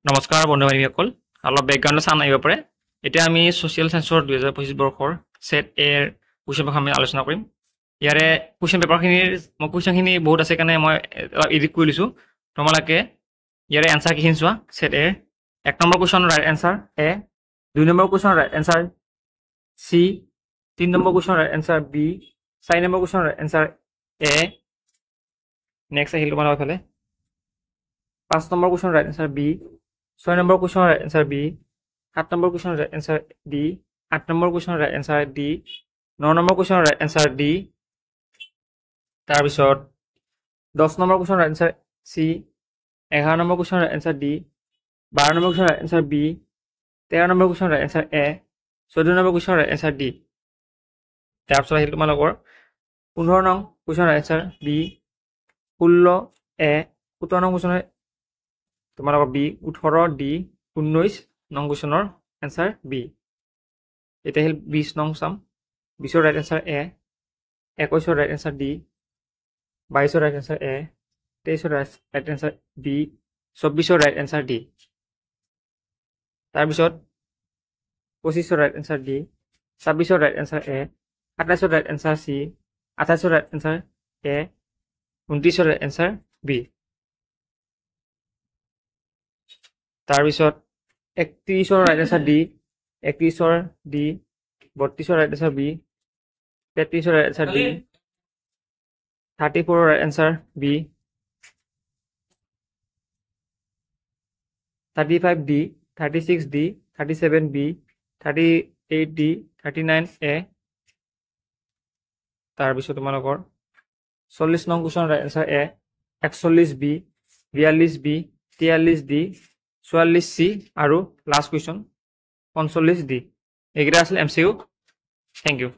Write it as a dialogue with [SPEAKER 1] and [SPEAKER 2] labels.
[SPEAKER 1] নমস্কাৰ বন্ধু বান্ধৱীসকল অলপ বেকগ্ৰাউণ্ড চান আহিব পাৰে এতিয়া আমি সোশ্যাল সায়েন্সৰ 2025 বৰ্ষৰ সেট এ ৰ কোৱেশ্চন পেপাৰ আমি আলোচনা কৰিম ইয়াৰে কোৱেশ্চন পেপাৰখিনিৰ কোৱেশ্চনখিনি বহুত আছে কাৰণে মই এডিট কৰি লৈছো তোমালোকে ইয়াৰে আনসাৰ কিখিনি চোৱা সেট এ এক number question right answer A দুই number question right answer C তিন number question right answer B চাৰি number question right answer A next আহিল তোমালোকৰ ফালে পাঁচ number question right answer B 6 number question right answer B 7 number question right answer D 8 number question right answer D 9 number question right answer D তাৰ পিছত 10 number question right answer C 11 number question right answer D 12 number question right answer B 13 number question right answer A 14 number question right answer D তাৰ পিছত আহিল তোমালোকৰ 15 নং question right answer B 16 A 17 নং question তোমালোকৰ B 18 D 19 নং কোৱেশ্চনৰ answer B এটা hill 20 নং সাম 20 ৰ ৰাইট আনসাৰ এ 21 ৰ ৰাইট আনসাৰ ডি 22 ৰ ৰাইট আনসাৰ এ 23 ৰ ৰাইট আনসাৰ বি 24 ৰ ৰাইট আনসাৰ ডি তাৰ পিছত 25 ৰ ৰাইট আনসাৰ ডি 26 ৰ ৰাইট আনসাৰ এ 28 ৰ ৰাইট আনসাৰ সি 28 ৰ ৰাইট আনসাৰ এ 29 ৰ ৰাইট আনসাৰ বি তাৰ পিছত 31 ৰ ৰাইট আনসাৰ ডি 31 ৰ ডি 32 ৰ ৰাইট আনসাৰ বি 33 ৰ ৰাইট আনসাৰ ডি 34 ৰ right answer B 35 D 36 D 37 B 38 D 39 A তাৰ পিছত তোমালোকৰ 40 নং question right answer A 41 B 42 B 43 D 44 C আৰু লাষ্ট কোৱেশ্চন 45 ডি এগ্ৰা আছিল এমসিকিউ থ্যাংক ইউ